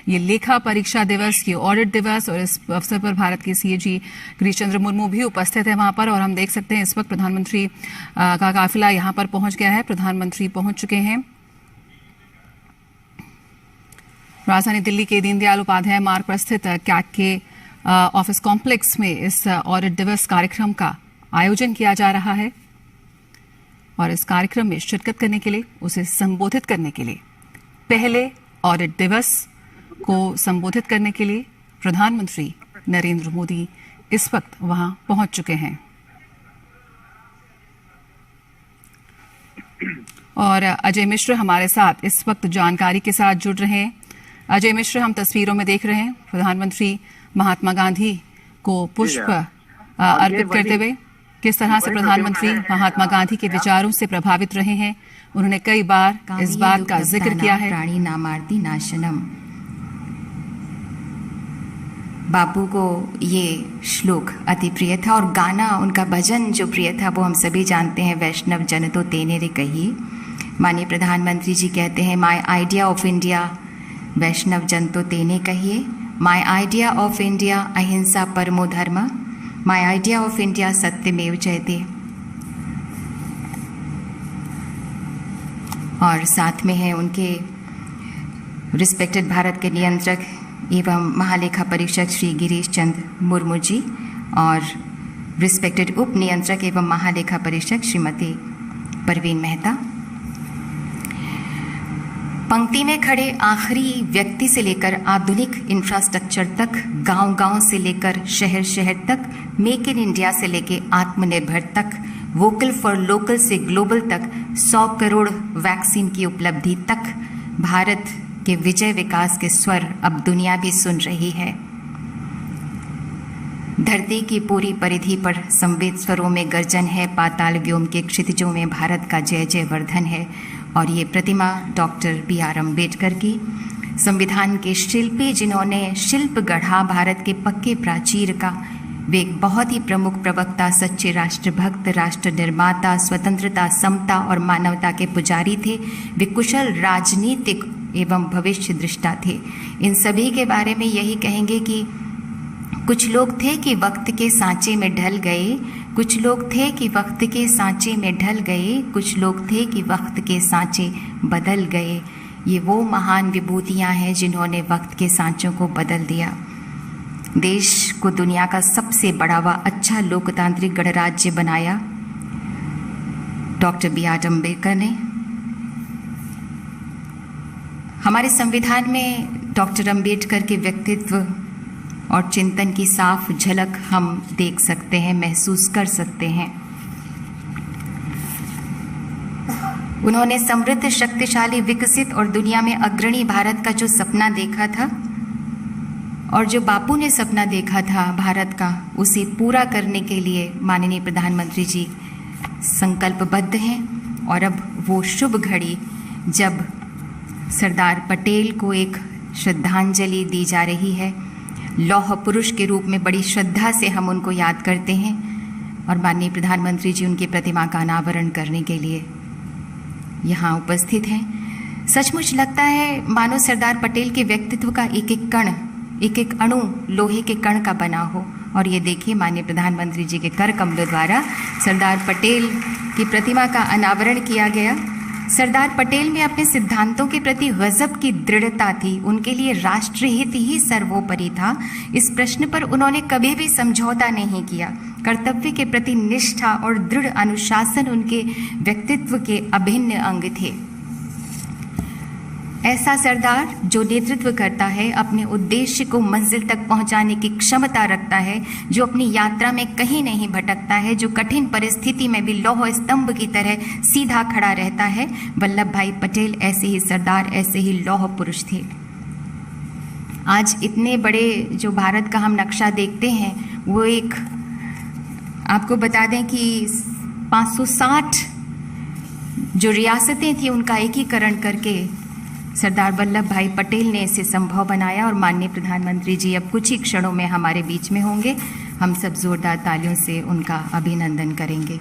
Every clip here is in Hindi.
ये लेखा परीक्षा दिवस, ये ऑडिट दिवस, और इस अवसर पर भारत के सीएजी गिरीश चंद्र मुर्मू भी उपस्थित है वहां पर। और हम देख सकते हैं इस वक्त प्रधानमंत्री का काफिला यहां पर पहुंच गया है। प्रधानमंत्री पहुंच चुके हैं। राजधानी दिल्ली के दीनदयाल उपाध्याय मार्ग पर स्थित कैट के ऑफिस कॉम्प्लेक्स में इस ऑडिट दिवस कार्यक्रम का आयोजन किया जा रहा है। और इस कार्यक्रम में शिरकत करने के लिए, उसे संबोधित करने के लिए, पहले ऑडिट दिवस को संबोधित करने के लिए प्रधानमंत्री नरेंद्र मोदी इस वक्त वहां पहुंच चुके हैं। और अजय मिश्र हमारे साथ इस वक्त जानकारी के साथ जुड़ रहे हैं। अजय मिश्र, हम तस्वीरों में देख रहे हैं प्रधानमंत्री महात्मा गांधी को पुष्प अर्पित करते हुए। किस तरह से प्रधानमंत्री महात्मा गांधी के विचारों से प्रभावित रहे हैं। उन्होंने कई बार इस बात का जिक्र किया है। प्राणी नामार्ती नाशनम। बापू को ये श्लोक अति प्रिय था और गाना, उनका भजन जो प्रिय था वो हम सभी जानते हैं, वैष्णव जन तो तेने रे कहिए। माननीय प्रधानमंत्री जी कहते हैं, माय आइडिया ऑफ इंडिया वैष्णव जन तो तेने कहिए। माय आइडिया ऑफ इंडिया अहिंसा परमो धर्म। माय आइडिया ऑफ इंडिया सत्यमेव जयते। और साथ में है उनके रिस्पेक्टेड भारत के नियंत्रक एवं महालेखा परीक्षक श्री गिरीश चंद्र मुर्मू जी और रिस्पेक्टेड उप नियंत्रक एवं महालेखा परीक्षक श्रीमती परवीन मेहता। पंक्ति में खड़े आखिरी व्यक्ति से लेकर आधुनिक इंफ्रास्ट्रक्चर तक, गांव-गांव से लेकर शहर-शहर तक, मेक इन इंडिया से लेकर आत्मनिर्भर तक, वोकल फॉर लोकल से ग्लोबल तक, 100 करोड़ वैक्सीन की उपलब्धि तक, भारत के विजय विकास के स्वर अब दुनिया भी सुन रही है। धरती की पूरी परिधि पर संवेद स्वरों में गर्जन है, पाताल व्योम के क्षितिजों में भारत का जय जय वर्धन है। और ये प्रतिमा डॉक्टर B.R. अम्बेडकर की, संविधान के शिल्पी जिन्होंने शिल्प गढ़ा भारत के पक्के प्राचीर का। वे एक बहुत ही प्रमुख प्रवक्ता, सच्चे राष्ट्रभक्त, राष्ट्र निर्माता, स्वतंत्रता, समता और मानवता के पुजारी थे। वे कुशल राजनीतिक एवं भविष्य दृष्टा थे। इन सभी के बारे में यही कहेंगे कि कुछ लोग थे कि वक्त के सांचे में ढल गए, कुछ लोग थे कि वक्त के सांचे में ढल गए, कुछ लोग थे कि वक्त के सांचे बदल गए। ये वो महान विभूतियाँ हैं जिन्होंने वक्त के सांचों को बदल दिया। देश को दुनिया का सबसे बड़ा व अच्छा लोकतांत्रिक गणराज्य बनाया डॉक्टर B.R. अम्बेडकर ने। हमारे संविधान में डॉक्टर अम्बेडकर के व्यक्तित्व और चिंतन की साफ झलक हम देख सकते हैं, महसूस कर सकते हैं। उन्होंने समृद्ध, शक्तिशाली, विकसित और दुनिया में अग्रणी भारत का जो सपना देखा था और जो बापू ने सपना देखा था भारत का, उसे पूरा करने के लिए माननीय प्रधानमंत्री जी संकल्पबद्ध हैं। और अब वो शुभ घड़ी जब सरदार पटेल को एक श्रद्धांजलि दी जा रही है, लौह पुरुष के रूप में बड़ी श्रद्धा से हम उनको याद करते हैं और माननीय प्रधानमंत्री जी उनकी प्रतिमा का अनावरण करने के लिए यहाँ उपस्थित हैं। सचमुच लगता है मानो सरदार पटेल के व्यक्तित्व का एक एक कण, एक एक अणु लोहे के कण का बना हो। और ये देखिए, माननीय प्रधानमंत्री जी के कर कमलों द्वारा सरदार पटेल की प्रतिमा का अनावरण किया गया। सरदार पटेल में अपने सिद्धांतों के प्रति गजब की दृढ़ता थी। उनके लिए राष्ट्रहित ही सर्वोपरि था। इस प्रश्न पर उन्होंने कभी भी समझौता नहीं किया। कर्तव्य के प्रति निष्ठा और दृढ़ अनुशासन उनके व्यक्तित्व के अभिन्न अंग थे। ऐसा सरदार जो नेतृत्व करता है, अपने उद्देश्य को मंजिल तक पहुंचाने की क्षमता रखता है, जो अपनी यात्रा में कहीं नहीं भटकता है, जो कठिन परिस्थिति में भी लौह स्तंभ की तरह सीधा खड़ा रहता है, वल्लभ भाई पटेल ऐसे ही सरदार, ऐसे ही लौह पुरुष थे। आज इतने बड़े जो भारत का हम नक्शा देखते हैं, वो एक आपको बता दें कि 560 जो रियासतें थी उनका एकीकरण करके सरदार वल्लभ भाई पटेल ने इसे संभव बनाया। और माननीय प्रधानमंत्री जी अब कुछ ही क्षणों में हमारे बीच में होंगे। हम सब जोरदार तालियों से उनका अभिनंदन करेंगे।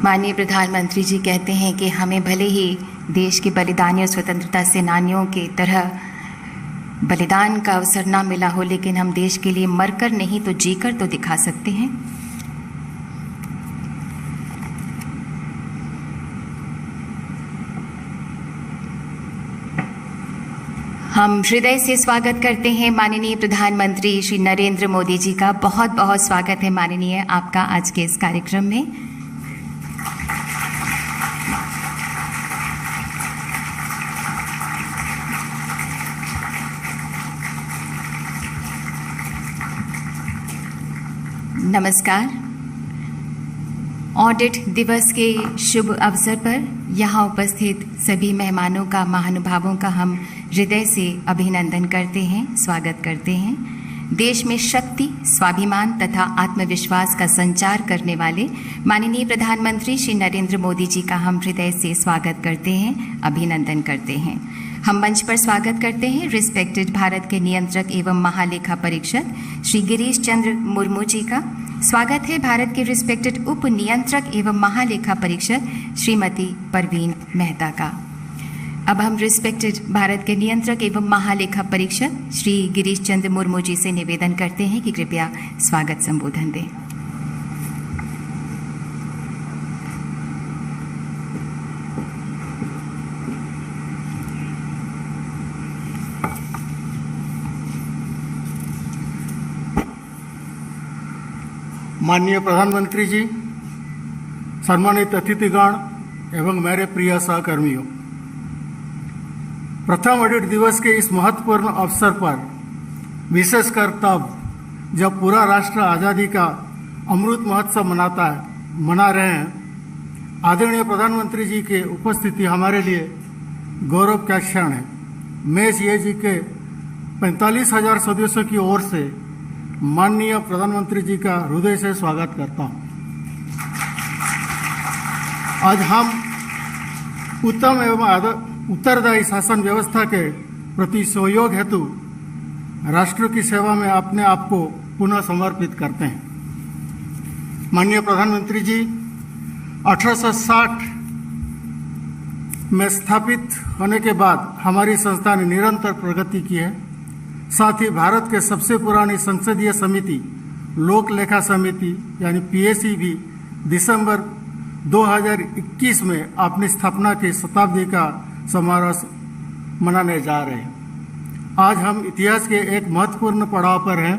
माननीय प्रधानमंत्री जी कहते हैं कि हमें भले ही देश के बलिदानी और स्वतंत्रता सेनानियों की तरह बलिदान का अवसर ना मिला हो, लेकिन हम देश के लिए मरकर नहीं तो जीकर तो दिखा सकते हैं। हम हृदय से स्वागत करते हैं माननीय प्रधानमंत्री श्री नरेंद्र मोदी जी का। बहुत बहुत स्वागत है माननीय आपका आज के इस कार्यक्रम में। नमस्कार। ऑडिट दिवस के शुभ अवसर पर यहाँ उपस्थित सभी मेहमानों का, महानुभावों का हम हृदय से अभिनंदन करते हैं, स्वागत करते हैं। देश में शक्ति, स्वाभिमान तथा आत्मविश्वास का संचार करने वाले माननीय प्रधानमंत्री श्री नरेंद्र मोदी जी का हम हृदय से स्वागत करते हैं, अभिनंदन करते हैं। हम मंच पर स्वागत करते हैं रिस्पेक्टेड भारत के नियंत्रक एवं महालेखा परीक्षक श्री गिरीश चंद्र मुर्मू जी का। स्वागत है भारत के रिस्पेक्टेड उप नियंत्रक एवं महालेखा परीक्षक श्रीमती परवीन मेहता का। अब हम रिस्पेक्टेड भारत के नियंत्रक एवं महालेखा परीक्षक श्री गिरीश चंद्र मुर्मू जी से निवेदन करते हैं कि कृपया स्वागत संबोधन दें। माननीय प्रधानमंत्री जी, सम्मानित अतिथिगण एवं मेरे प्रिय सहकर्मियों, प्रथम ऑडिट दिवस के इस महत्वपूर्ण अवसर पर, विशेषकर तब जब पूरा राष्ट्र आज़ादी का अमृत महोत्सव मना रहे हैं, आदरणीय प्रधानमंत्री जी के उपस्थिति हमारे लिए गौरव का क्षण है। मैं सीएजी के 45,000 सदस्यों की ओर से माननीय प्रधानमंत्री जी का हृदय से स्वागत करता हूं। आज हम उत्तम एवं उत्तरदायी शासन व्यवस्था के प्रति सहयोग हेतु राष्ट्र की सेवा में अपने आप को पुनः समर्पित करते हैं। माननीय प्रधानमंत्री जी, 1860 में स्थापित होने के बाद हमारी संस्था ने निरंतर प्रगति की है। साथ ही भारत के सबसे पुरानी संसदीय समिति लोक लेखा समिति यानी पीएसी भी दिसंबर 2021 में अपनी स्थापना की शताब्दी का समारोह मनाने जा रहे हैं। आज हम इतिहास के एक महत्वपूर्ण पड़ाव पर हैं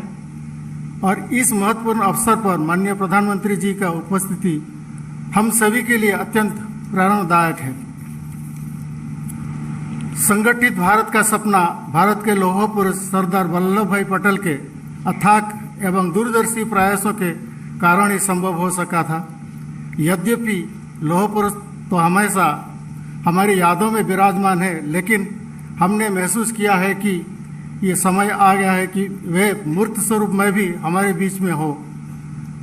और इस महत्वपूर्ण अवसर पर माननीय प्रधानमंत्री जी का उपस्थिति हम सभी के लिए अत्यंत प्रेरणादायक है। संगठित भारत का सपना भारत के लौह पुरुष सरदार वल्लभ भाई पटेल के अथाक एवं दूरदर्शी प्रयासों के कारण ही संभव हो सका था। यद्यपि लौह पुरुष तो हमेशा हमारी यादों में विराजमान है, लेकिन हमने महसूस किया है कि ये समय आ गया है कि वे मूर्त स्वरूप में भी हमारे बीच में हो,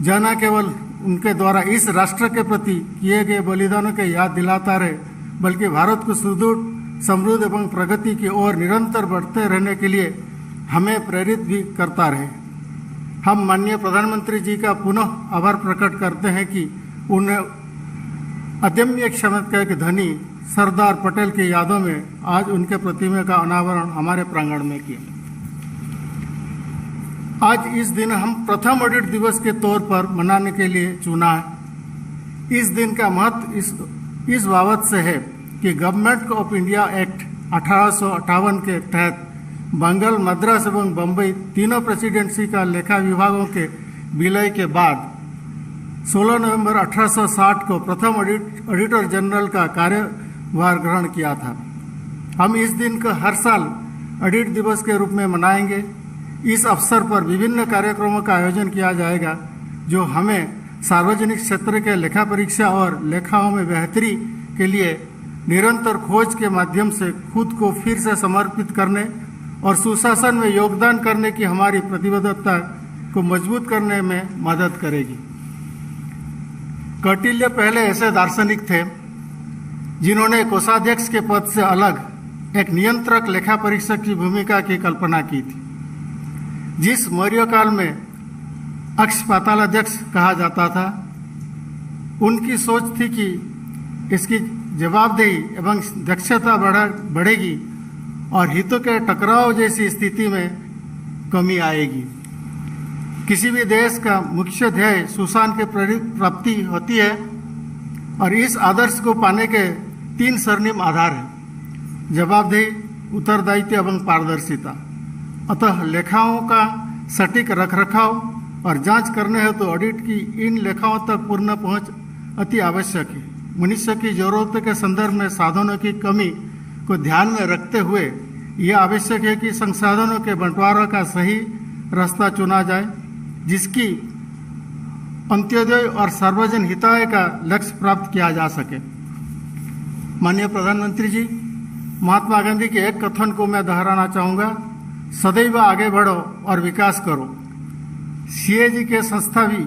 जो न केवल उनके द्वारा इस राष्ट्र के प्रति किए गए बलिदानों के याद दिलाता रहे, बल्कि भारत को सुदृढ़, समृद्ध एवं प्रगति की ओर निरंतर बढ़ते रहने के लिए हमें प्रेरित भी करता रहे। हम माननीय प्रधानमंत्री जी का पुनः आभार प्रकट करते हैं कि उन्हें अदम्य क्षमता के धनी सरदार पटेल की यादों में आज उनके प्रतिमा का अनावरण हमारे प्रांगण में किया। आज इस दिन हम प्रथम ऑडिट दिवस के तौर पर मनाने के लिए चुना है। इस दिन का महत्व इस बाबत से है कि गवर्नमेंट ऑफ इंडिया एक्ट 1858 के तहत बंगाल, मद्रास एवं बम्बई तीनों प्रेसिडेंसी का लेखा विभागों के विलय के बाद 16 नवंबर 1860 को प्रथम ऑडिटर जनरल का कार्यभार ग्रहण किया था। हम इस दिन को हर साल ऑडिट दिवस के रूप में मनाएंगे। इस अवसर पर विभिन्न कार्यक्रमों का आयोजन किया जाएगा जो हमें सार्वजनिक क्षेत्र के लेखा परीक्षा और लेखाओं में बेहतरी के लिए निरंतर खोज के माध्यम से खुद को फिर से समर्पित करने और सुशासन में योगदान करने की हमारी प्रतिबद्धता को मजबूत करने में मदद करेगी। कौटिल्य पहले ऐसे दार्शनिक थे जिन्होंने कोषाध्यक्ष के पद से अलग एक नियंत्रक लेखा परीक्षक की भूमिका की कल्पना की थी, जिस मौर्य काल में अक्ष पातालाध्यक्ष कहा जाता था। उनकी सोच थी कि इसकी जवाबदेही एवं दक्षता बढ़ेगी और हितों के टकराव जैसी स्थिति में कमी आएगी। किसी भी देश का मुख्य ध्येय सुशासन की प्राप्ति होती है और इस आदर्श को पाने के 3 स्वर्णिम आधार हैं: जवाबदेही, उत्तरदायित्व एवं पारदर्शिता। अतः लेखाओं का सटीक रखरखाव और जांच करने हेतु तो ऑडिट की इन लेखाओं तक पूर्ण पहुंच अति आवश्यक है। मनुष्य की जरूरतों के संदर्भ में साधनों की कमी को ध्यान में रखते हुए यह आवश्यक है कि संसाधनों के बंटवारा का सही रास्ता चुना जाए, जिसकी अंत्योदय और सार्वजनिक हिताय का लक्ष्य प्राप्त किया जा सके। माननीय प्रधानमंत्री जी, महात्मा गांधी के एक कथन को मैं दोहराना चाहूँगा: सदैव आगे बढ़ो और विकास करो। सीएजी के संस्था भी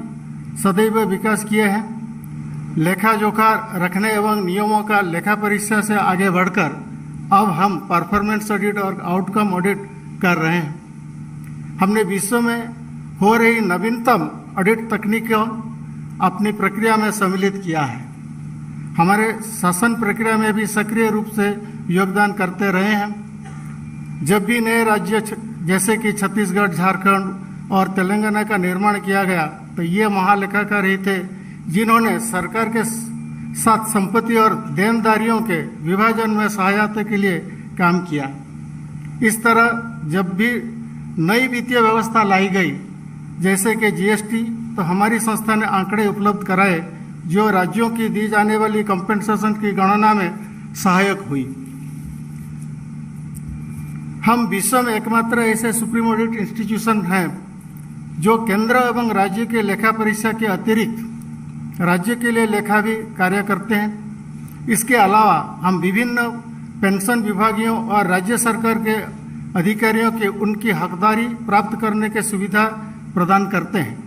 सदैव विकास किए हैं। लेखा जोखा रखने एवं नियमों का लेखा परीक्षा से आगे बढ़कर अब हम परफॉर्मेंस ऑडिट और आउटकम ऑडिट कर रहे हैं। हमने विश्व में हो रही नवीनतम ऑडिट तकनीकों अपनी प्रक्रिया में सम्मिलित किया है। हमारे शासन प्रक्रिया में भी सक्रिय रूप से योगदान करते रहे हैं। जब भी नए राज्य जैसे कि छत्तीसगढ़, झारखंड और तेलंगाना का निर्माण किया गया तो ये महालेखाकार ही थे जिन्होंने सरकार के साथ संपत्ति और देनदारियों के विभाजन में सहायता के लिए काम किया। इस तरह जब भी नई वित्तीय व्यवस्था लाई गई जैसे कि जीएसटी, तो हमारी संस्था ने आंकड़े उपलब्ध कराए जो राज्यों की दी जाने वाली कंपेंसेशन की गणना में सहायक हुई। हम विश्व में एकमात्र ऐसे सुप्रीम ऑडिट इंस्टीट्यूशन हैं जो केंद्र एवं राज्य के लेखा परीक्षा के अतिरिक्त राज्य के लिए लेखा भी कार्य करते हैं। इसके अलावा हम विभिन्न पेंशन विभागियों और राज्य सरकार के अधिकारियों के उनकी हकदारी प्राप्त करने की सुविधा प्रदान करते हैं।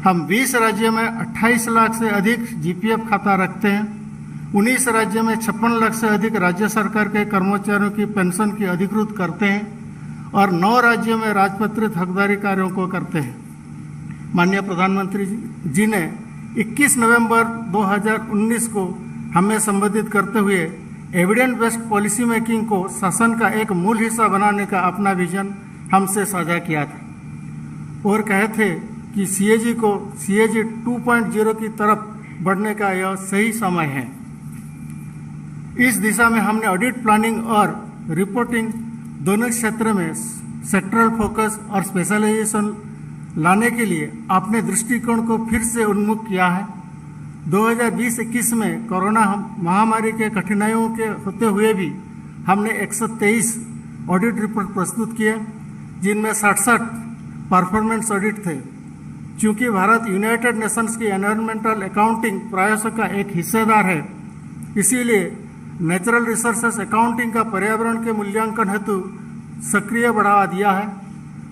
हम 20 राज्यों में 28 लाख से अधिक जीपीएफ खाता रखते हैं। 19 राज्यों में 56 लाख से अधिक राज्य सरकार के कर्मचारियों की पेंशन की अधिकृत करते हैं और 9 राज्यों में राजपत्रित हकदारी कार्यों को करते हैं। माननीय प्रधानमंत्री जी ने 21 नवंबर 2019 को हमें संबोधित करते हुए एविडेंस बेस्ड पॉलिसी मेकिंग को शासन का एक मूल हिस्सा बनाने का अपना विजन हमसे साझा किया था और कहे थे कि सीएजी को सीएजी 2.0 की तरफ बढ़ने का यह सही समय है। इस दिशा में हमने ऑडिट प्लानिंग और रिपोर्टिंग दोनों क्षेत्र में सेक्टरल फोकस और स्पेशलाइजेशन लाने के लिए अपने दृष्टिकोण को फिर से उन्मुख किया है। 2020-21 में कोरोना महामारी के कठिनाइयों के होते हुए भी हमने 123 ऑडिट रिपोर्ट प्रस्तुत किए, जिनमें 67 परफॉर्मेंस ऑडिट थे। चूंकि भारत यूनाइटेड नेशंस की एनवायरमेंटल अकाउंटिंग प्रयासों का एक हिस्सेदार है, इसीलिए नेचुरल रिसोर्सेस अकाउंटिंग का पर्यावरण के मूल्यांकन हेतु सक्रिय बढ़ावा दिया है।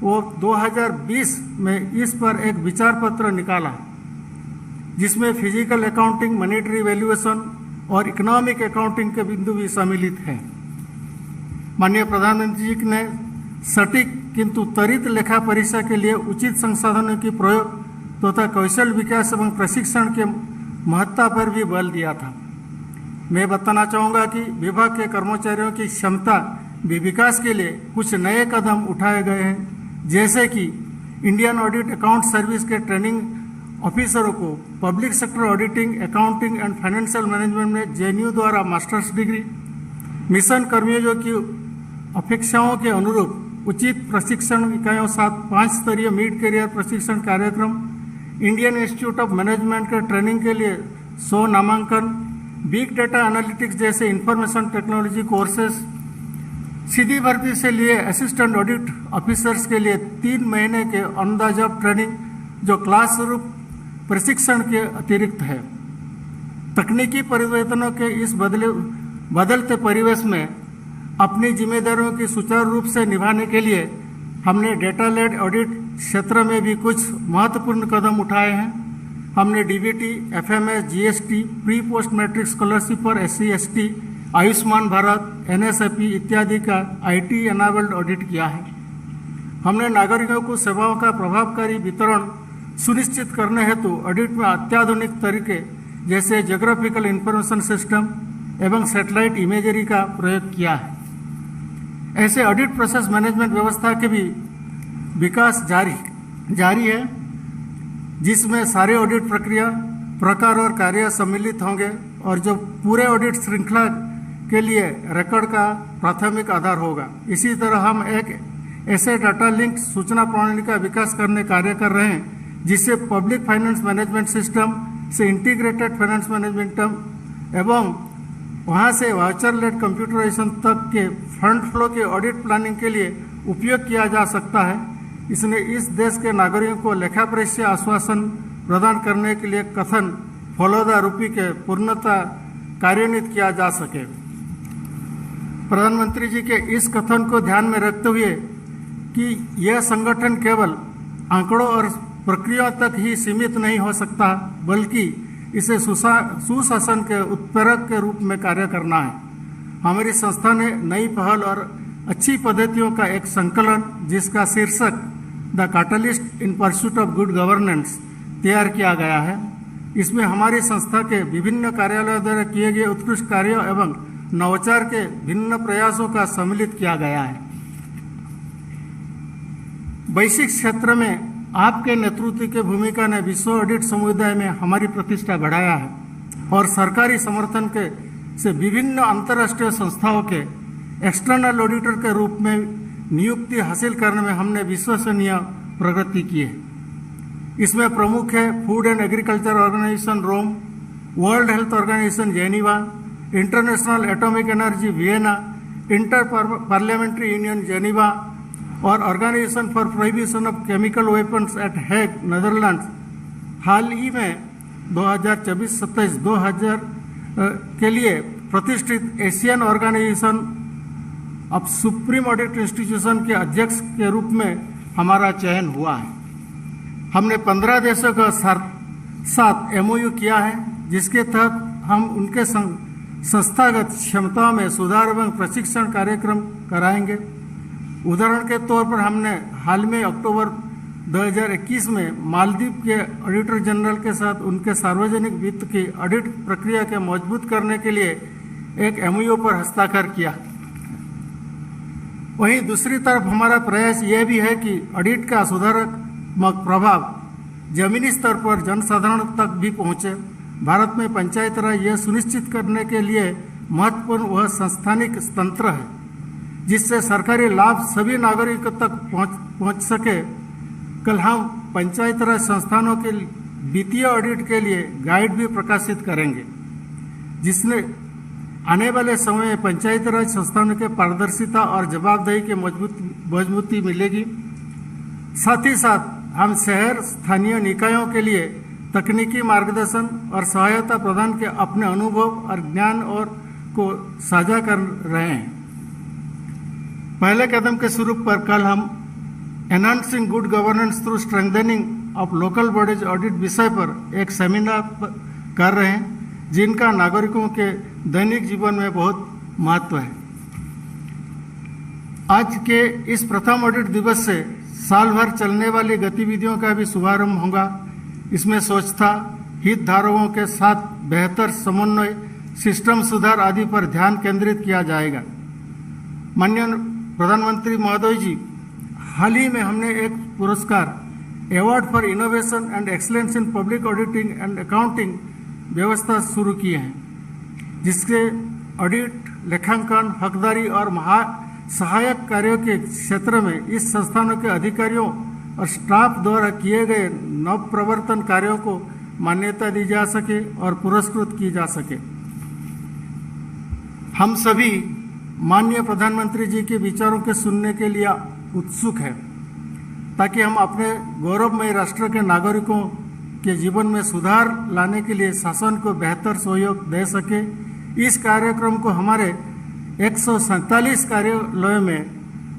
वो 2020 में इस पर एक विचार पत्र निकाला जिसमें फिजिकल अकाउंटिंग, मॉनेटरी वैल्यूएशन और इकोनॉमिक अकाउंटिंग के बिंदु भी सम्मिलित हैं। माननीय प्रधानमंत्री जी ने सटीक किंतु त्वरित लेखा परीक्षा के लिए उचित संसाधनों की प्रयोग तथा कौशल विकास एवं प्रशिक्षण के महत्ता पर भी बल दिया था। मैं बताना चाहूँगा कि विभाग के कर्मचारियों की क्षमता विकास के लिए कुछ नए कदम उठाए गए हैं, जैसे कि इंडियन ऑडिट अकाउंट सर्विस के ट्रेनिंग ऑफिसरों को public sector auditing, accounting and financial management में जेएनयू द्वारा मास्टर्स डिग्री, मिशन कर्मियों की अपेक्षाओं के अनुरूप उचित प्रशिक्षण इकाइयों साथ 5 स्तरीय मिड करियर प्रशिक्षण कार्यक्रम, इंडियन इंस्टीट्यूट ऑफ मैनेजमेंट के ट्रेनिंग के लिए 100 नामांकन, बिग डेटा एनालिटिक्स जैसे इंफॉर्मेशन टेक्नोलॉजी कोर्सेस, सीधी भर्ती से लिए असिस्टेंट ऑडिट ऑफिसर्स के लिए 3 महीने के ऑन द जॉब ट्रेनिंग जो क्लासरूम प्रशिक्षण के अतिरिक्त है। तकनीकी परिवर्तनों के इस बदलते परिवेश में अपनी जिम्मेदारियों की सुचारू रूप से निभाने के लिए हमने डेटा लेड ऑडिट क्षेत्र में भी कुछ महत्वपूर्ण कदम उठाए हैं। हमने DBT, FMS, GST, pre post matric scholarship पर SC/ST, आयुष्मान भारत, NSAP इत्यादि का IT एनाबल्ड ऑडिट किया है। हमने नागरिकों को सेवाओं का प्रभावकारी वितरण सुनिश्चित करने हेतु ऑडिट में अत्याधुनिक तरीके जैसे ज्योग्राफिकल इंफॉर्मेशन सिस्टम एवं सैटेलाइट इमेजरी का प्रयोग किया है। ऐसे ऑडिट प्रोसेस मैनेजमेंट व्यवस्था के भी विकास जारी है, जिसमें सारे ऑडिट प्रक्रिया, प्रकार और कार्य सम्मिलित होंगे और जो पूरे ऑडिट श्रृंखला के लिए रिकॉर्ड का प्राथमिक आधार होगा। इसी तरह हम एक ऐसे डाटा लिंक सूचना प्रणाली का विकास करने कार्य कर रहे हैं, जिससे पब्लिक फाइनेंस मैनेजमेंट सिस्टम से इंटीग्रेटेड फाइनेंस मैनेजमेंट एवं वहां से वाउचर लेड कंप्यूटराइजेशन तक के फंड फ्लो के ऑडिट प्लानिंग के लिए उपयोग किया जा सकता है। इसने इस देश के नागरिकों को लेखा परीक्षा आश्वासन प्रदान करने के लिए कथन फॉलो द रूपी के पूर्णता कार्यान्वित किया जा सके। प्रधानमंत्री जी के इस कथन को ध्यान में रखते हुए कि यह संगठन केवल आंकड़ों और प्रक्रियाओं तक ही सीमित नहीं हो सकता, बल्कि इसे सुशासन के उत्प्रेरक के रूप में कार्य करना है। हमारी संस्था ने नई पहल और अच्छी पद्धतियों का एक संकलन, जिसका शीर्षक the catalyst in pursuit of good governance तैयार किया गया है। इसमें हमारी संस्था के विभिन्न कार्यालयों द्वारा किए गए उत्कृष्ट कार्यों एवं नवाचार के भिन्न प्रयासों का सम्मिलित किया गया है। वैश्विक क्षेत्र में आपके नेतृत्व की भूमिका ने विश्व ऑडिट समुदाय में हमारी प्रतिष्ठा बढ़ाया है और सरकारी समर्थन के से विभिन्न अंतर्राष्ट्रीय संस्थाओं के एक्सटर्नल ऑडिटर के रूप में नियुक्ति हासिल करने में हमने विश्वसनीय प्रगति की है। इसमें प्रमुख है food and agriculture organization Rome, world health organization Geneva, international atomic energy Vienna, inter parliamentary union Geneva और organization for prohibition of chemical weapons at Hague Netherlands. हाल ही में 2024-27 के लिए प्रतिष्ठित Asian organization of supreme audit institution के अध्यक्ष के रूप में हमारा चयन हुआ है। हमने 15 देशों के साथ MOU किया है, जिसके तहत हम उनके संस्थागत क्षमताओं में सुधार एवं प्रशिक्षण कार्यक्रम कराएंगे। उदाहरण के तौर पर हमने हाल में अक्टूबर 2021 में मालदीव के ऑडिटर जनरल के साथ उनके सार्वजनिक वित्त की ऑडिट प्रक्रिया के मजबूत करने के लिए एक MOU पर हस्ताक्षर किया। वहीं दूसरी तरफ हमारा प्रयास यह भी है कि ऑडिट का सुधारात्मक प्रभाव जमीनी स्तर पर जनसाधारण तक भी पहुंचे। भारत में पंचायत राज यह सुनिश्चित करने के लिए महत्वपूर्ण वह संस्थानिक तंत्र है, जिससे सरकारी लाभ सभी नागरिकों तक पहुंच सके। कल हम पंचायत राज संस्थानों के वित्तीय ऑडिट के लिए गाइड भी प्रकाशित करेंगे, जिसने आने वाले समय में पंचायत राज संस्थानों के पारदर्शिता और जवाबदेही की मजबूती मिलेगी। साथ ही साथ हम शहर स्थानीय निकायों के लिए तकनीकी मार्गदर्शन और सहायता प्रदान के अपने अनुभव और ज्ञान और को साझा कर रहे हैं। पहले कदम के स्वरूप पर कल हम enhancing good governance through strengthening of local bodies audit विषय पर एक सेमिनार कर रहे हैं, जिनका नागरिकों के दैनिक जीवन में बहुत महत्व है। आज के इस प्रथम ऑडिट दिवस से साल भर चलने वाली गतिविधियों का भी शुभारंभ होगा। इसमें स्वच्छता, हितधारकों के साथ बेहतर समन्वय, सिस्टम सुधार आदि पर ध्यान केंद्रित किया जाएगा। माननीय प्रधानमंत्री महोदय जी, हाल ही में हमने एक पुरस्कार award for innovation and excellence in public auditing and accounting व्यवस्था शुरू की है, जिसके ऑडिट, लेखांकन, हकदारी और सहायक कार्यों के क्षेत्र में इस संस्थानों के अधिकारियों और स्टाफ द्वारा किए गए नव प्रवर्तन कार्यों को मान्यता दी जा सके और पुरस्कृत की जा सके। हम सभी माननीय प्रधानमंत्री जी के विचारों के सुनने के लिए उत्सुक हैं, ताकि हम अपने गौरवमय राष्ट्र के नागरिकों के जीवन में सुधार लाने के लिए शासन को बेहतर सहयोग दे सके। इस कार्यक्रम को हमारे 147 कार्यालयों में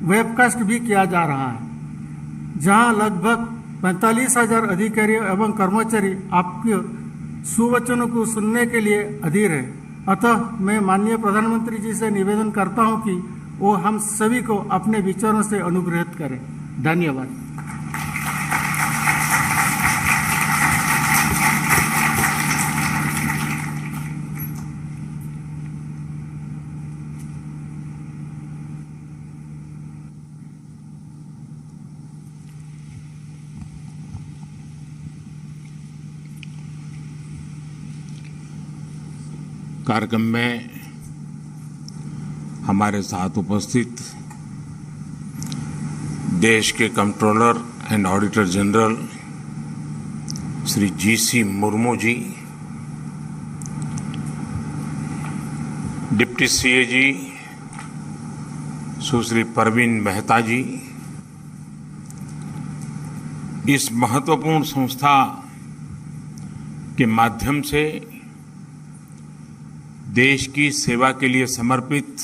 वेबकास्ट भी किया जा रहा है, जहां लगभग 45,000 अधिकारी एवं कर्मचारी आपके सुवचनों को सुनने के लिए अधीर है। अतः मैं माननीय प्रधानमंत्री जी से निवेदन करता हूं कि वो हम सभी को अपने विचारों से अनुग्रहित करें। धन्यवाद। कार्यक्रम में हमारे साथ उपस्थित देश के controller and auditor general Shri GC Murmu ji, deputy CAG Sushri Parveen Mehta ji, इस महत्वपूर्ण संस्था के माध्यम से देश की सेवा के लिए समर्पित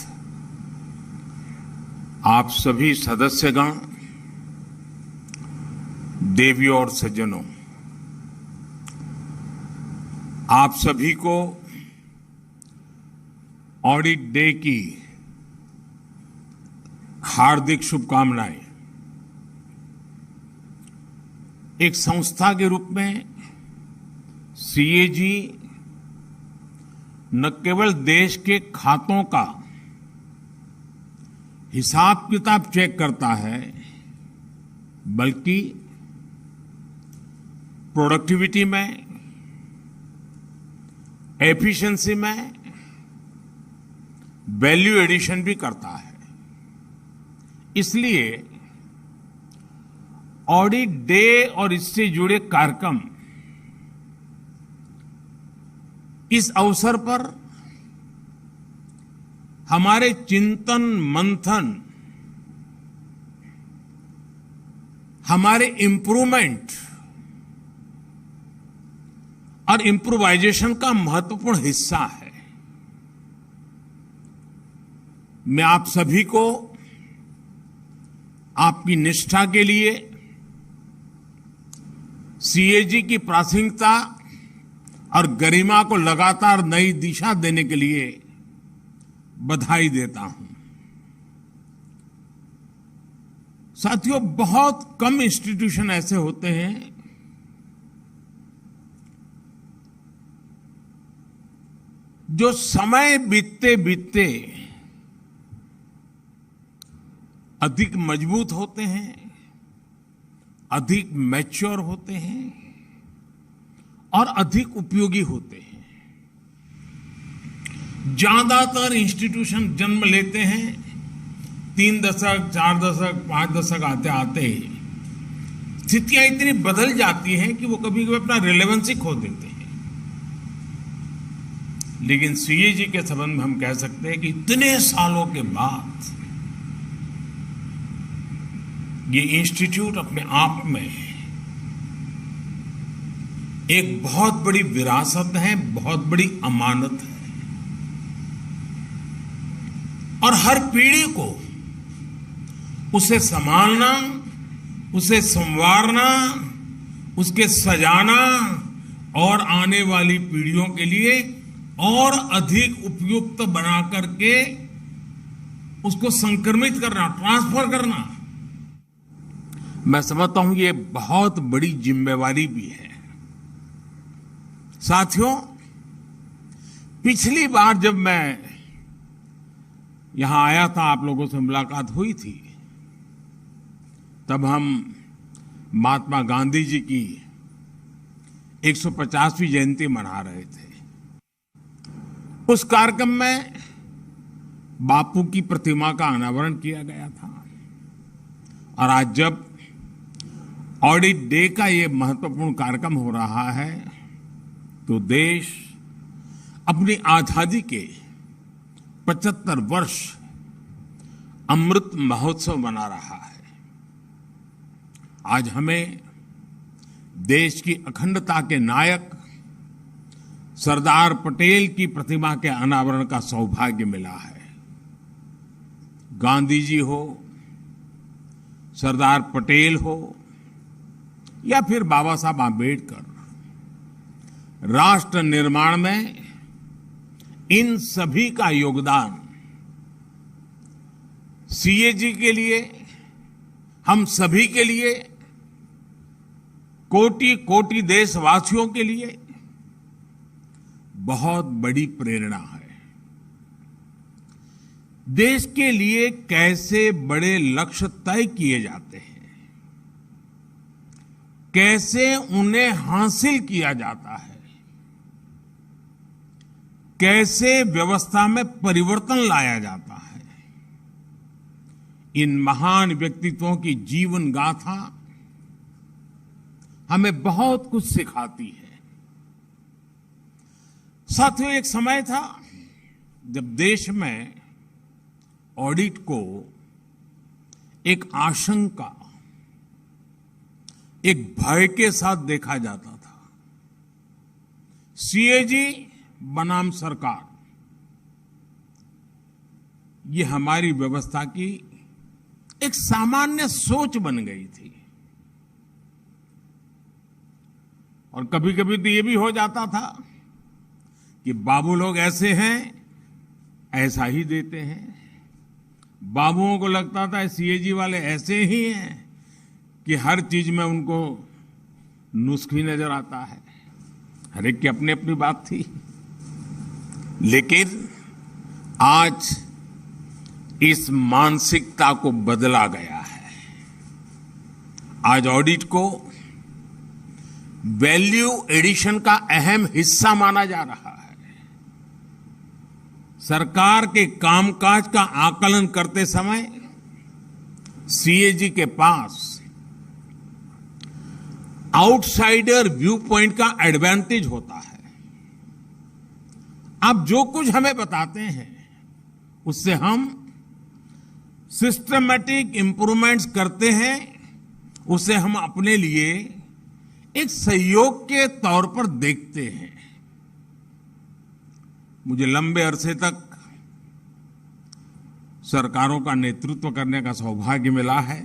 आप सभी सदस्यगण, देवियों और सज्जनों, आप सभी को ऑडिट डे की हार्दिक शुभकामनाएं। एक संस्था के रूप में सीएजी न केवल देश के खातों का हिसाब किताब चेक करता है, बल्कि प्रोडक्टिविटी में, एफिशिएंसी में वैल्यू एडिशन भी करता है। इसलिए ऑडिट डे और इससे जुड़े कार्यक्रम इस अवसर पर हमारे चिंतन मंथन, हमारे इम्प्रूवमेंट और इम्प्रोवाइजेशन का महत्वपूर्ण हिस्सा है। मैं आप सभी को आपकी निष्ठा के लिए, सीएजी की प्रासंगिकता और गरिमा को लगातार नई दिशा देने के लिए बधाई देता हूं। साथियों, बहुत कम इंस्टीट्यूशन ऐसे होते हैं जो समय बीतते बीतते अधिक मजबूत होते हैं, अधिक मैच्योर होते हैं और अधिक उपयोगी होते हैं। ज्यादातर इंस्टीट्यूशन जन्म लेते हैं 3 दशक, 4 दशक, 5 दशक आते आते स्थितियां इतनी बदल जाती हैं कि वो कभी कभी अपना रिलेवेंस ही खो देते हैं। लेकिन सीएजी के संबंध में हम कह सकते हैं कि इतने सालों के बाद ये इंस्टीट्यूट अपने आप में एक बहुत बड़ी विरासत है, बहुत बड़ी अमानत है, और हर पीढ़ी को उसे संभालना, उसे संवारना, उसके सजाना और आने वाली पीढ़ियों के लिए और अधिक उपयुक्त बना करके उसको संक्रमित करना, ट्रांसफर करना, मैं समझता हूं ये बहुत बड़ी जिम्मेवारी भी है। साथियों, पिछली बार जब मैं यहां आया था, आप लोगों से मुलाकात हुई थी, तब हम महात्मा गांधी जी की 150वीं जयंती मना रहे थे। उस कार्यक्रम में बापू की प्रतिमा का अनावरण किया गया था, और आज जब ऑडिट डे का ये महत्वपूर्ण कार्यक्रम हो रहा है, तो देश अपनी आजादी के 75 वर्ष अमृत महोत्सव मना रहा है। आज हमें देश की अखंडता के नायक सरदार पटेल की प्रतिमा के अनावरण का सौभाग्य मिला है। गांधी जी हो, सरदार पटेल हो या फिर बाबा साहब आंबेडकर, राष्ट्र निर्माण में इन सभी का योगदान सीएजी के लिए, हम सभी के लिए, कोटि कोटि देशवासियों के लिए बहुत बड़ी प्रेरणा है। देश के लिए कैसे बड़े लक्ष्य तय किए जाते हैं, कैसे उन्हें हासिल किया जाता है, कैसे व्यवस्था में परिवर्तन लाया जाता है, इन महान व्यक्तित्वों की जीवन गाथा हमें बहुत कुछ सिखाती है। साथियों, एक समय था जब देश में ऑडिट को एक आशंका, एक भय के साथ देखा जाता था। सीएजी बनाम सरकार, ये हमारी व्यवस्था की एक सामान्य सोच बन गई थी। और कभी कभी तो ये भी हो जाता था कि बाबू लोग ऐसे हैं, ऐसा ही देते हैं। बाबुओं को लगता था सीएजी वाले ऐसे ही हैं कि हर चीज में उनको नुस्खी नजर आता है। हर एक की अपनी अपनी बात थी। लेकिन आज इस मानसिकता को बदला गया है। आज ऑडिट को वैल्यू एडिशन का अहम हिस्सा माना जा रहा है। सरकार के कामकाज का आकलन करते समय सीएजी के पास आउटसाइडर व्यू पॉइंट का एडवांटेज होता है। आप जो कुछ हमें बताते हैं उससे हम सिस्टमैटिक इंप्रूवमेंट्स करते हैं, उसे हम अपने लिए एक सहयोग के तौर पर देखते हैं। मुझे लंबे अरसे तक सरकारों का नेतृत्व करने का सौभाग्य मिला है।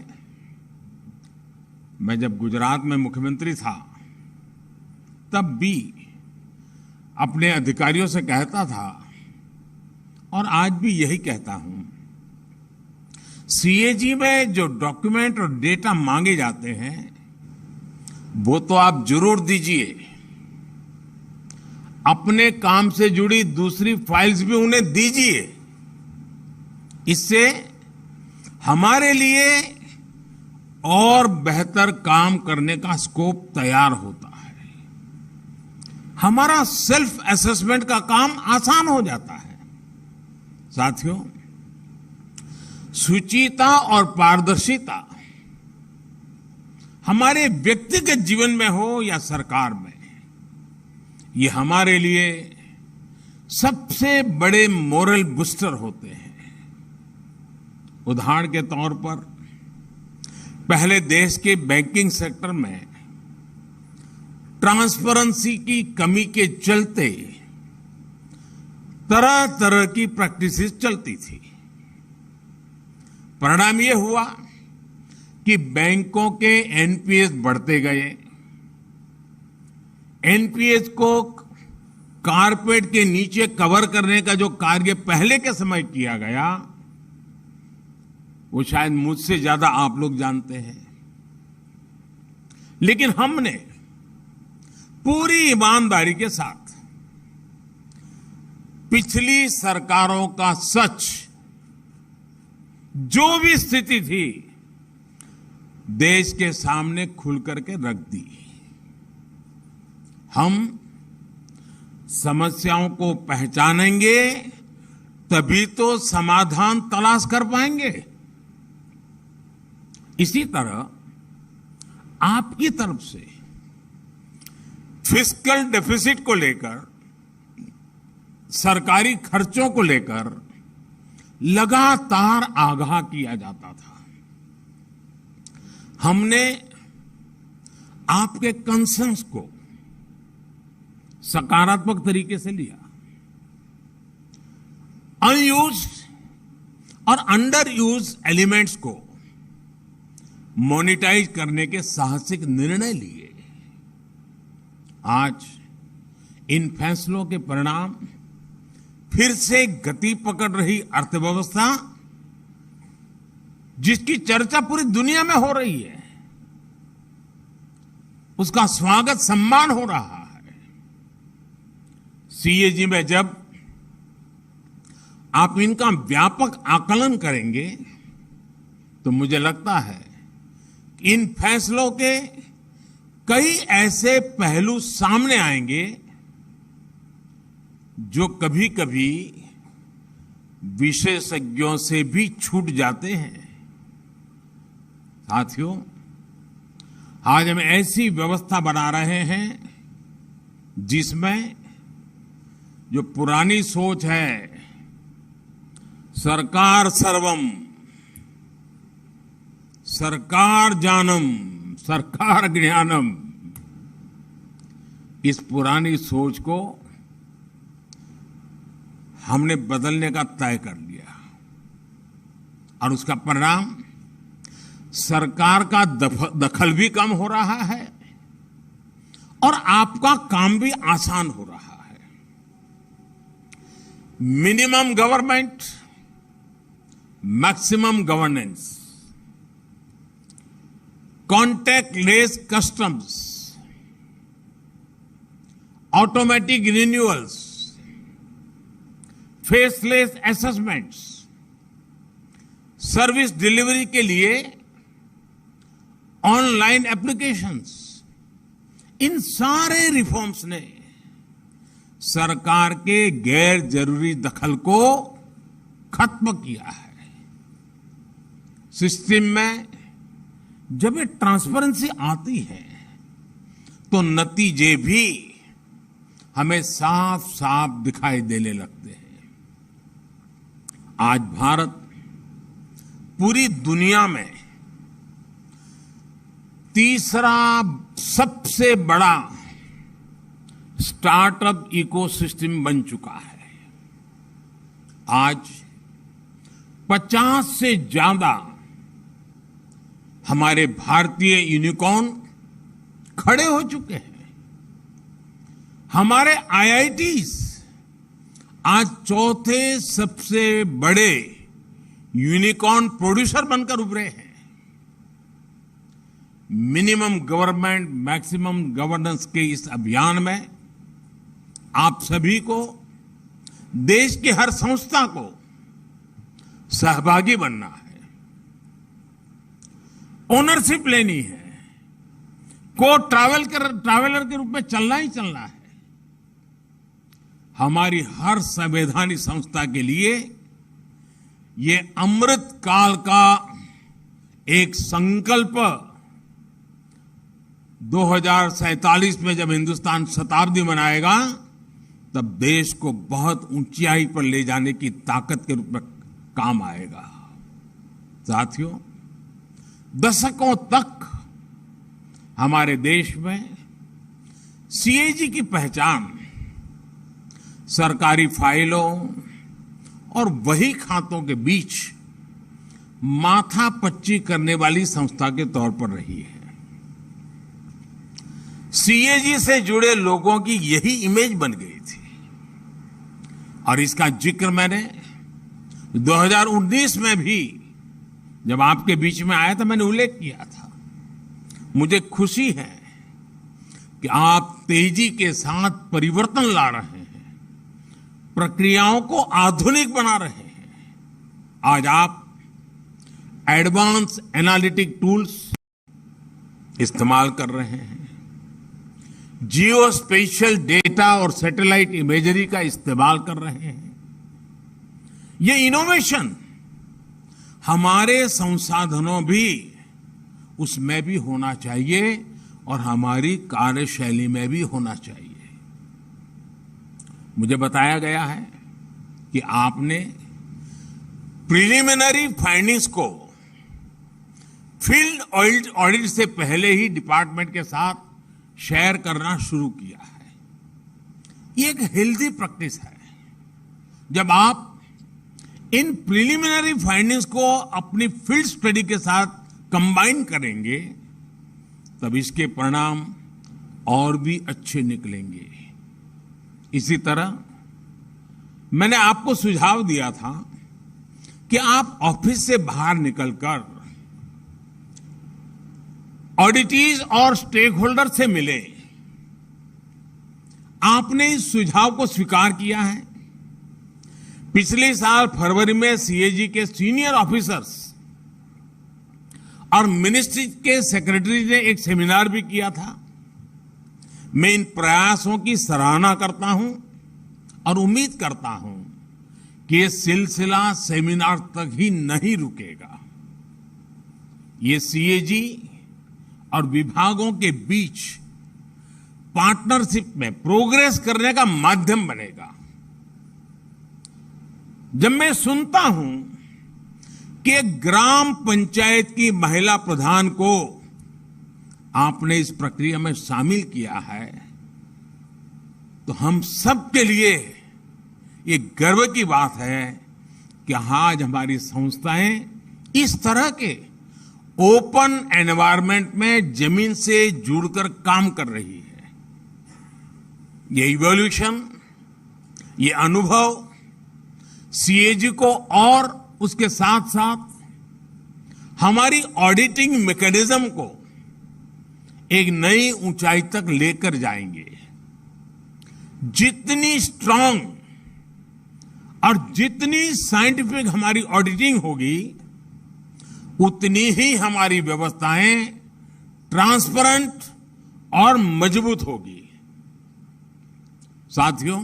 मैं जब गुजरात में मुख्यमंत्री था तब भी अपने अधिकारियों से कहता था और आज भी यही कहता हूं, सीएजी में जो डॉक्यूमेंट और डेटा मांगे जाते हैं वो तो आप जरूर दीजिए। अपने काम से जुड़ी दूसरी फाइल्स भी उन्हें दीजिए। इससे हमारे लिए और बेहतर काम करने का स्कोप तैयार होता है। हमारा सेल्फ असेसमेंट का काम आसान हो जाता है। साथियों, शुचिता और पारदर्शिता हमारे व्यक्तिगत जीवन में हो या सरकार में, ये हमारे लिए सबसे बड़े मोरल बूस्टर होते हैं। उदाहरण के तौर पर पहले देश के बैंकिंग सेक्टर में ट्रांसपेरेंसी की कमी के चलते तरह तरह की प्रैक्टिसेस चलती थी। परिणाम यह हुआ कि बैंकों के एनपीएस बढ़ते गए। एनपीएस को कारपेट के नीचे कवर करने का जो कार्य पहले के समय किया गया वो शायद मुझसे ज्यादा आप लोग जानते हैं। लेकिन हमने पूरी ईमानदारी के साथ पिछली सरकारों का सच, जो भी स्थिति थी, देश के सामने खुल करके रख दी। हम समस्याओं को पहचानेंगे तभी तो समाधान तलाश कर पाएंगे। इसी तरह आपकी तरफ से फिस्कल डेफिसिट को लेकर, सरकारी खर्चों को लेकर लगातार आगाह किया जाता था। हमने आपके कंसर्न्स को सकारात्मक तरीके से लिया। अनयूज्ड और अंडर यूज एलिमेंट्स को मोनिटाइज करने के साहसिक निर्णय लिए। आज इन फैसलों के परिणाम फिर से गति पकड़ रही अर्थव्यवस्था, जिसकी चर्चा पूरी दुनिया में हो रही है, उसका स्वागत सम्मान हो रहा है। सीएजी में जब आप इनका व्यापक आकलन करेंगे तो मुझे लगता है कि इन फैसलों के कई ऐसे पहलू सामने आएंगे जो कभी कभी विशेषज्ञों से भी छूट जाते हैं। साथियों, आज हम ऐसी व्यवस्था बना रहे हैं जिसमें जो पुरानी सोच है, सरकार सर्वम, सरकार जानम, सरकार ज्ञानम, इस पुरानी सोच को हमने बदलने का तय कर लिया और उसका परिणाम सरकार का दखल भी कम हो रहा है और आपका काम भी आसान हो रहा है। Minimum government, maximum governance, contactless customs, automatic renewals, faceless assessments, service delivery के लिए ऑनलाइन एप्लीकेशंस, इन सारे रिफॉर्म्स ने सरकार के गैर जरूरी दखल को खत्म किया है। सिस्टम में जब ये ट्रांसपेरेंसी आती है तो नतीजे भी हमें साफ साफ दिखाई देने लगते हैं। आज भारत पूरी दुनिया में तीसरा सबसे बड़ा स्टार्टअप इकोसिस्टम बन चुका है। आज 50 से ज्यादा हमारे भारतीय यूनिकॉर्न खड़े हो चुके हैं। हमारे आईआईटीज आज चौथे सबसे बड़े यूनिकॉर्न प्रोड्यूसर बनकर उभरे हैं। मिनिमम गवर्नमेंट, मैक्सिमम गवर्नेंस के इस अभियान में आप सभी को, देश की हर संस्था को सहभागी बनना है, ओनरशिप लेनी है, ट्रैवलर के रूप में चलना ही चलना है। हमारी हर संवैधानिक संस्था के लिए ये अमृत काल का एक संकल्प 2047 में जब हिंदुस्तान शताब्दी मनाएगा तब देश को बहुत ऊंचाई पर ले जाने की ताकत के रूप में काम आएगा। साथियों, दशकों तक हमारे देश में सीएजी की पहचान सरकारी फाइलों और वही खातों के बीच माथापच्ची करने वाली संस्था के तौर पर रही है। सीएजी से जुड़े लोगों की यही इमेज बन गई थी और इसका जिक्र मैंने 2019 में भी जब आपके बीच में आया था मैंने उल्लेख किया था। मुझे खुशी है कि आप तेजी के साथ परिवर्तन ला रहे हैं, प्रक्रियाओं को आधुनिक बना रहे हैं। आज आप एडवांस एनालिटिक टूल्स इस्तेमाल कर रहे हैं, जियो स्पेशियल डेटा और सैटेलाइट इमेजरी का इस्तेमाल कर रहे हैं। ये इनोवेशन हमारे संसाधनों भी उसमें भी होना चाहिए और हमारी कार्यशैली में भी होना चाहिए। मुझे बताया गया है कि आपने प्रिलिमिनरी फाइंडिंग्स को फील्ड ऑडिट से पहले ही डिपार्टमेंट के साथ शेयर करना शुरू किया है। ये एक हेल्दी प्रैक्टिस है। जब आप इन प्रिलिमिनरी फाइंडिंग्स को अपनी फील्ड स्टडी के साथ कंबाइन करेंगे तब इसके परिणाम और भी अच्छे निकलेंगे। इसी तरह मैंने आपको सुझाव दिया था कि आप ऑफिस से बाहर निकलकर ऑडिटीज और स्टेक होल्डर से मिले। आपने इस सुझाव को स्वीकार किया है। पिछले साल फरवरी में सीएजी के सीनियर ऑफिसर्स और मिनिस्ट्री के सेक्रेटरी ने एक सेमिनार भी किया था। मैं इन प्रयासों की सराहना करता हूं और उम्मीद करता हूं कि ये सिलसिला सेमिनार तक ही नहीं रुकेगा। ये सीएजी और विभागों के बीच पार्टनरशिप में प्रोग्रेस करने का माध्यम बनेगा। जब मैं सुनता हूं कि ग्राम पंचायत की महिला प्रधान को आपने इस प्रक्रिया में शामिल किया है, तो हम सब के लिए ये गर्व की बात है कि आज हमारी संस्थाएं इस तरह के ओपन एनवायरनमेंट में जमीन से जुड़कर काम कर रही है। ये इवोल्यूशन, ये अनुभव सीएजी को और उसके साथ साथ हमारी ऑडिटिंग मैकेनिज्म को एक नई ऊंचाई तक लेकर जाएंगे। जितनी स्ट्रांग और जितनी साइंटिफिक हमारी ऑडिटिंग होगी, उतनी ही हमारी व्यवस्थाएं ट्रांसपेरेंट और मजबूत होगी। साथियों,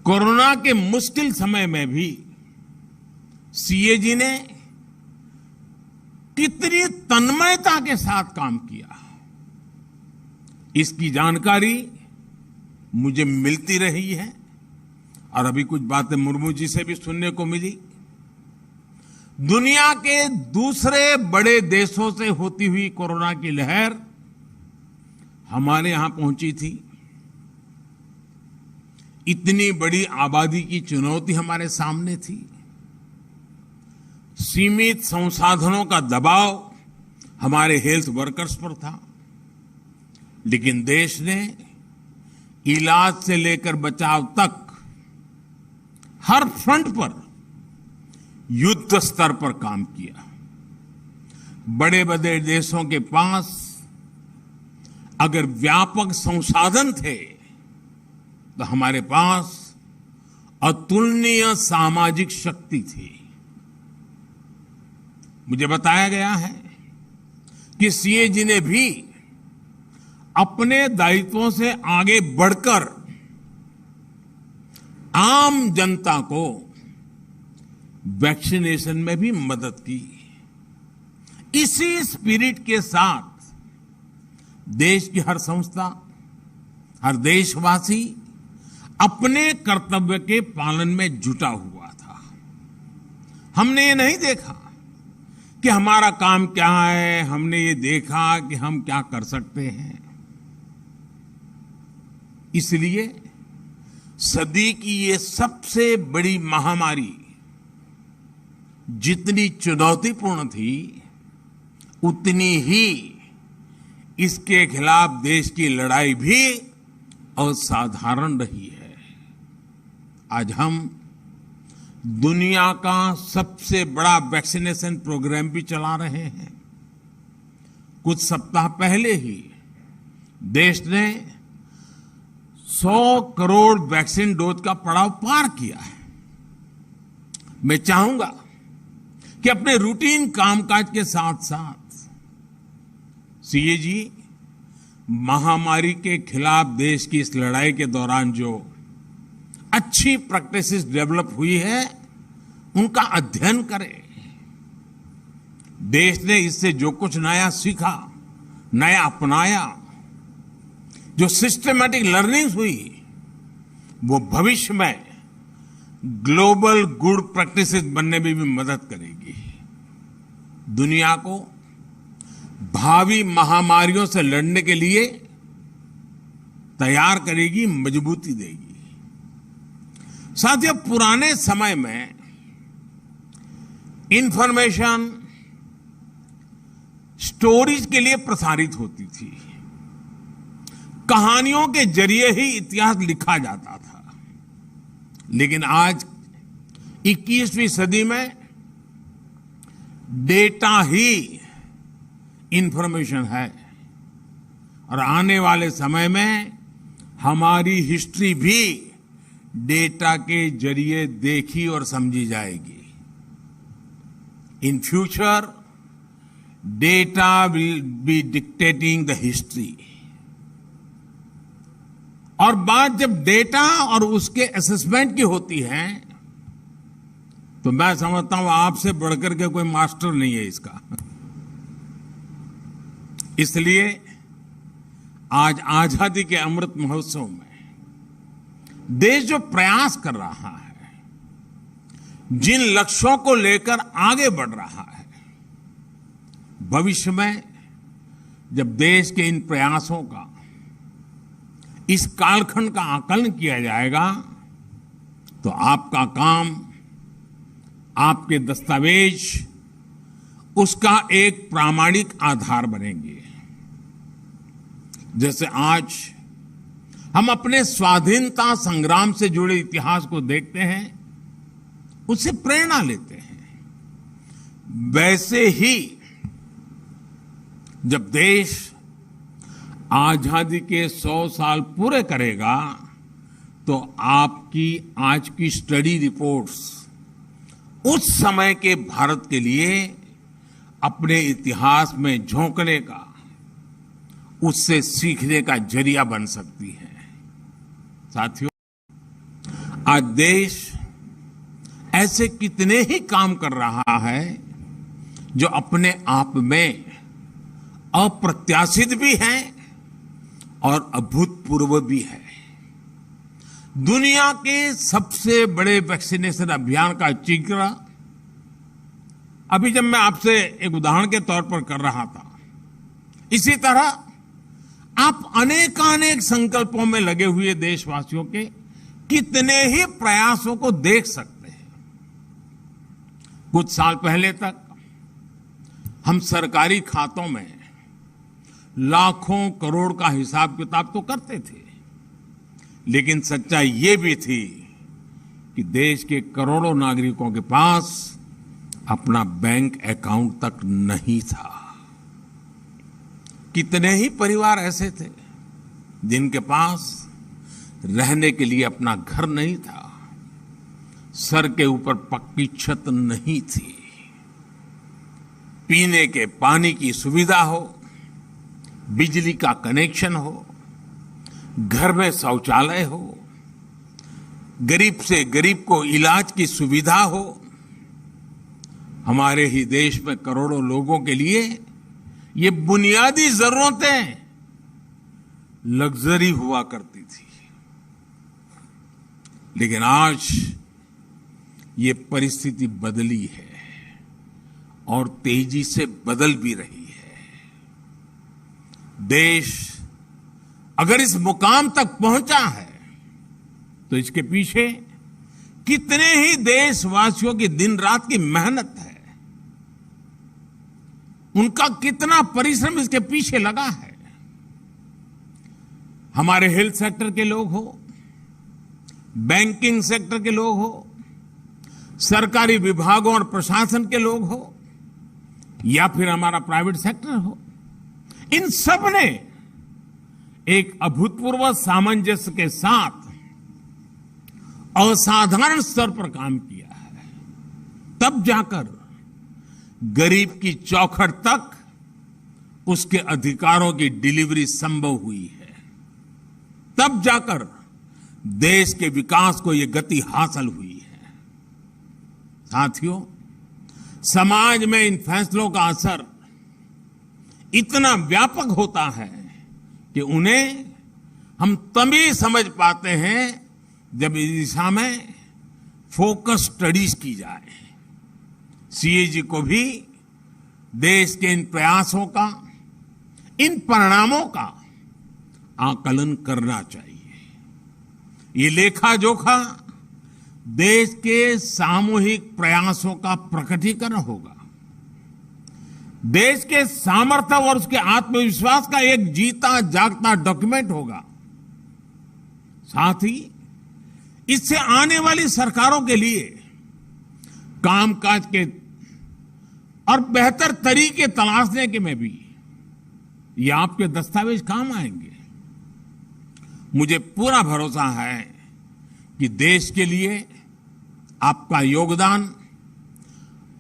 कोरोना के मुश्किल समय में भी सीएजी ने कितनी तन्मयता के साथ काम किया, इसकी जानकारी मुझे मिलती रही है और अभी कुछ बातें मुर्मू जी से भी सुनने को मिली। दुनिया के दूसरे बड़े देशों से होती हुई कोरोना की लहर हमारे यहां पहुंची थी। इतनी बड़ी आबादी की चुनौती हमारे सामने थी। सीमित संसाधनों का दबाव हमारे हेल्थ वर्कर्स पर था, लेकिन देश ने इलाज से लेकर बचाव तक हर फ्रंट पर युद्ध स्तर पर काम किया। बड़े बड़े देशों के पास अगर व्यापक संसाधन थे, तो हमारे पास अतुलनीय सामाजिक शक्ति थी। मुझे बताया गया है कि सीएजी ने भी अपने दायित्वों से आगे बढ़कर आम जनता को वैक्सीनेशन में भी मदद की। इसी स्पिरिट के साथ देश की हर संस्था, हर देशवासी अपने कर्तव्य के पालन में जुटा हुआ था। हमने ये नहीं देखा कि हमारा काम क्या है, हमने ये देखा कि हम क्या कर सकते हैं। इसलिए सदी की ये सबसे बड़ी महामारी जितनी चुनौतीपूर्ण थी, उतनी ही इसके खिलाफ देश की लड़ाई भी असाधारण रही है। आज हम दुनिया का सबसे बड़ा वैक्सीनेशन प्रोग्राम भी चला रहे हैं। कुछ सप्ताह पहले ही देश ने 100 करोड़ वैक्सीन डोज का पड़ाव पार किया है। मैं चाहूंगा कि अपने रूटीन कामकाज के साथ साथ सीएजी महामारी के खिलाफ देश की इस लड़ाई के दौरान जो अच्छी प्रैक्टिसेस डेवलप हुई है, उनका अध्ययन करें। देश ने इससे जो कुछ नया सीखा, नया अपनाया, जो सिस्टमैटिक लर्निंग्स हुई, वो भविष्य में ग्लोबल गुड प्रैक्टिसेस बनने में भी मदद करेगी। दुनिया को भावी महामारियों से लड़ने के लिए तैयार करेगी, मजबूती देगी। साथियों, पुराने समय में इंफॉर्मेशन स्टोरीज के लिए प्रसारित होती थी। कहानियों के जरिए ही इतिहास लिखा जाता था। लेकिन आज 21वीं सदी में डेटा ही इंफॉर्मेशन है और आने वाले समय में हमारी हिस्ट्री भी डेटा के जरिए देखी और समझी जाएगी। In future data will be dictating the history. और बात जब डेटा और उसके असेसमेंट की होती है तो मैं समझता हूं आपसे बढ़कर के कोई मास्टर नहीं है इसका। इसलिए आज आजादी के अमृत महोत्सव में देश जो प्रयास कर रहा है, जिन लक्ष्यों को लेकर आगे बढ़ रहा है, भविष्य में जब देश के इन प्रयासों का, इस कालखंड का आकलन किया जाएगा तो आपका काम, आपके दस्तावेज उसका एक प्रामाणिक आधार बनेंगे। जैसे आज हम अपने स्वाधीनता संग्राम से जुड़े इतिहास को देखते हैं, उससे प्रेरणा लेते हैं, वैसे ही जब देश आजादी के 100 साल पूरे करेगा तो आपकी आज की स्टडी रिपोर्ट्स उस समय के भारत के लिए अपने इतिहास में झोंकने का, उससे सीखने का जरिया बन सकती है। साथियों, आज देश ऐसे कितने ही काम कर रहा है जो अपने आप में अप्रत्याशित भी है और अभूतपूर्व भी है। दुनिया के सबसे बड़े वैक्सीनेशन अभियान का जिक्र अभी जब मैं आपसे एक उदाहरण के तौर पर कर रहा था, इसी तरह आप अनेकानेक संकल्पों में लगे हुए देशवासियों के कितने ही प्रयासों को देख सकते हैं। कुछ साल पहले तक हम सरकारी खातों में लाखों करोड़ का हिसाब किताब तो करते थे, लेकिन सच्चाई ये भी थी कि देश के करोड़ों नागरिकों के पास अपना बैंक अकाउंट तक नहीं था। कितने ही परिवार ऐसे थे जिनके पास रहने के लिए अपना घर नहीं था, सर के ऊपर पक्की छत नहीं थी, पीने के पानी की सुविधा हो, बिजली का कनेक्शन हो, घर में शौचालय हो, गरीब से गरीब को इलाज की सुविधा हो। हमारे ही देश में करोड़ों लोगों के लिए ये बुनियादी जरूरतें लग्जरी हुआ करती थी, लेकिन आज ये परिस्थिति बदली है और तेजी से बदल भी रही है। देश अगर इस मुकाम तक पहुंचा है तो इसके पीछे कितने ही देशवासियों की दिन रात की मेहनत है, उनका कितना परिश्रम इसके पीछे लगा है। हमारे हेल्थ सेक्टर के लोग हो, बैंकिंग सेक्टर के लोग हो, सरकारी विभागों और प्रशासन के लोग हो, या फिर हमारा प्राइवेट सेक्टर हो, इन सब ने एक अभूतपूर्व सामंजस्य के साथ असाधारण स्तर पर काम किया है। तब जाकर गरीब की चौखट तक उसके अधिकारों की डिलीवरी संभव हुई है। तब जाकर देश के विकास को यह गति हासिल हुई है। साथियों, समाज में इन फैसलों का असर इतना व्यापक होता है कि उन्हें हम तभी समझ पाते हैं जब इस दिशा में फोकस स्टडीज की जाए। सीएजी को भी देश के इन प्रयासों का, इन परिणामों का आकलन करना चाहिए। ये लेखा जोखा देश के सामूहिक प्रयासों का प्रकटीकरण होगा, देश के सामर्थ्य और उसके आत्मविश्वास का एक जीता जागता डॉक्यूमेंट होगा। साथ ही इससे आने वाली सरकारों के लिए कामकाज के और बेहतर तरीके तलाशने के में भी ये आपके दस्तावेज काम आएंगे। मुझे पूरा भरोसा है कि देश के लिए आपका योगदान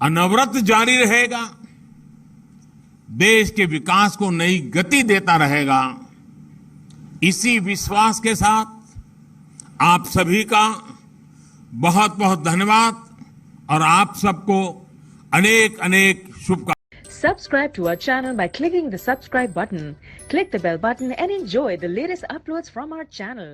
अनवरत जारी रहेगा, देश के विकास को नई गति देता रहेगा। इसी विश्वास के साथ आप सभी का बहुत बहुत धन्यवाद और आप सबको अनेक अनेक शुभकामनाएं। Subscribe to our channel by clicking the subscribe button. Click the bell button and enjoy the latest uploads from our channel.